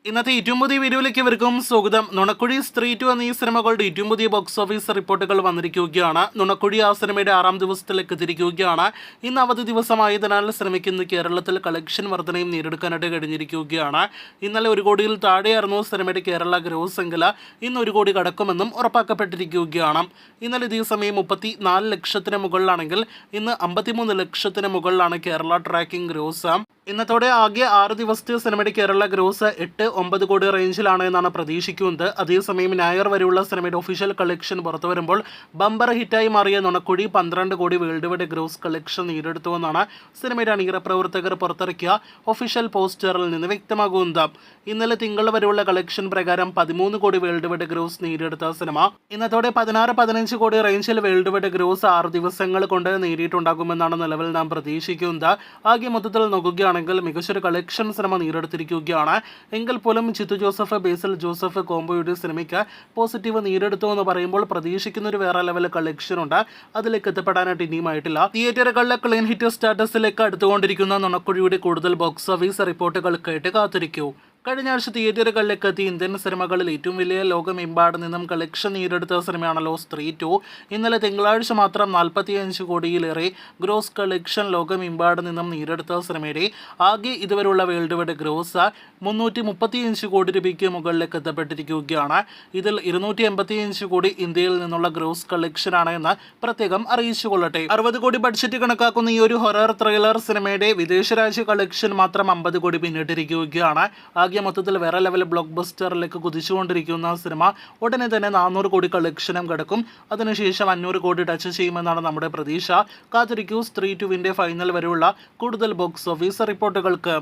ഇന്നത്തെ ഏറ്റവും പുതിയ വീഡിയോയിലേക്ക് ഇവർക്കും സ്വാഗതം. നുണക്കുഴി സ്ത്രീ 2 എന്നീ സിനിമകളുടെ ഏറ്റവും പുതിയ ബോക്സ് ഓഫീസ് റിപ്പോർട്ടുകൾ വന്നിരിക്കുകയാണ്. നുണക്കുഴി ആ സിനിമയുടെ 6ാം ദിവസത്തിലേക്ക് എത്തിയിരിക്കുകയാണ്. ഇന്ന് അവധി ദിവസമായതിനാൽ സിനിമയ്ക്ക് ഇന്ന് കേരളത്തിൽ കളക്ഷൻ വർധനയും നേടിയെടുക്കാനായിട്ട് കഴിഞ്ഞിരിക്കുകയാണ്. ഇന്നലെ 1 കോടിയിൽ താഴെയായിരുന്നു സിനിമയുടെ കേരള ഗ്രോസ് എങ്കിൽ ഇന്ന് 1 കോടി കടക്കുമെന്നും ഉറപ്പാക്കപ്പെട്ടിരിക്കുകയാണ്. ഇന്നലെ ഇതേ സമയം 34 ലക്ഷത്തിന് മുകളിലാണെങ്കിൽ ഇന്ന് 53 ലക്ഷത്തിന് മുകളിലാണ് കേരള ട്രാക്കിംഗ് ഗ്രോസ്. ഇന്നത്തോടെ ആകെ 6 ദിവസത്തെ സിനിമയുടെ കേരള ഗ്രോസ് 8-9 കോടി റേഞ്ചിലാണ് എന്നാണ് പ്രതീക്ഷിക്കുന്നത്. അതേസമയം ഞായർ വരെയുള്ള സിനിമയുടെ ഒഫീഷ്യൽ കളക്ഷൻ പുറത്തു വരുമ്പോൾ ബമ്പർ ഹിറ്റായി മാറിയ നുണക്കുഴി 12 കോടി വേൾഡ് വൈഡ് ഗ്രോസ് കളക്ഷൻ നേടിയെടുത്തുവെന്നാണ് സിനിമയുടെ അണിയറ പ്രവർത്തകർ പുറത്തിറക്കിയ ഒഫീഷ്യൽ പോസ്റ്ററിൽ നിന്ന് വ്യക്തമാകുന്നത്. ഇന്നലെ തിങ്കൾ വരെയുള്ള കളക്ഷൻ പ്രകാരം 13 കോടി വേൾഡ് വൈഡ് ഗ്രോസ് നേടിയെടുത്ത സിനിമ ഇന്നത്തോടെ 16-15 കോടി റേഞ്ചിൽ വേൾഡ് വൈഡ് ഗ്രോസ് 6 ദിവസങ്ങൾ കൊണ്ട് നേടിയിട്ടുണ്ടാകുമെന്നാണ് നിലവിൽ നാം പ്രതീക്ഷിക്കുന്നത്. ആകെ മൊത്തത്തിൽ നോക്കുകയാണ് മികച്ചൊരു കളക്ഷൻ സിനിമ നേടിയെടുത്തിരിക്കുകയാണ്. എങ്കിൽ പോലും ചിത്തു ജോസഫ് ബേസിൽ ജോസഫ് കോംബോയുടെ സിനിമയ്ക്ക് പോസിറ്റീവ് നേടിയെടുത്തു എന്ന് പറയുമ്പോൾ പ്രതീക്ഷിക്കുന്ന ഒരു വേറെ ലെവൽ കളക്ഷൻ ഉണ്ട്. അതിലേക്ക് എത്തപ്പെടാനായിട്ട് ഇനിയുമായിട്ടില്ല. തിയേറ്ററുകളിലെ ക്ലീൻ ഹിറ്റ് സ്റ്റാറ്റസിലേക്ക് അടുത്തുകൊണ്ടിരിക്കുന്ന നുണക്കുഴിയുടെ കൂടുതൽ ബോക്സ് ഓഫീസ് റിപ്പോർട്ടുകൾക്കായിട്ട് കാത്തിരിക്കൂ. കഴിഞ്ഞ ആഴ്ച തിയേറ്ററുകളിലേക്ക് എത്തി ഇന്ത്യൻ സിനിമകളിൽ ഏറ്റവും വലിയ ലോകമെമ്പാട് നിന്നും കളക്ഷൻ നേടിയെടുത്ത സിനിമയാണല്ലോ സ്ത്രീ 2. ഇന്നലെ തിങ്കളാഴ്ച മാത്രം 45 കോടിയിലേറെ ഗ്രോസ് കളക്ഷൻ ലോകമെമ്പാട് നിന്നും നേടിയെടുത്ത സിനിമയുടെ ആകെ ഇതുവരെയുള്ള വേൾഡ് വൈഡ് ഗ്രോസ് 335 കോടി രൂപയ്ക്ക് മുകളിലേക്ക് എത്തപ്പെട്ടിരിക്കുകയാണ്. ഇതിൽ 285 കോടി ഇന്ത്യയിൽ നിന്നുള്ള ഗ്രോസ് കളക്ഷനാണ് എന്ന് പ്രത്യേകം അറിയിച്ചുകൊള്ളട്ടെ. 60 കോടി ബഡ്ജറ്റ് കണക്കാക്കുന്ന ഈ ഒരു ഹൊറർ ത്രില്ലർ സിനിമയുടെ വിദേശ രാജ്യ കളക്ഷൻ മാത്രം 50 കോടി പിന്നിട്ടിരിക്കുകയാണ്. മൊത്തത്തിൽ വേറെ ലെവൽ ബ്ലോക്ക് ബസ്റ്ററിലേക്ക് കുതിച്ചുകൊണ്ടിരിക്കുന്ന സിനിമ ഉടനെ തന്നെ 400 കോടി കളക്ഷനും കിടക്കും. അതിനുശേഷം 500 കോടി ടച്ച് ചെയ്യുമെന്നാണ് നമ്മുടെ പ്രതീക്ഷ. കാത്തിരിക്കൂ സ്ത്രീ 2 ഫൈനൽ വരെയുള്ള കൂടുതൽ ബോക്സ് ഓഫീസ് റിപ്പോർട്ടുകൾക്ക്.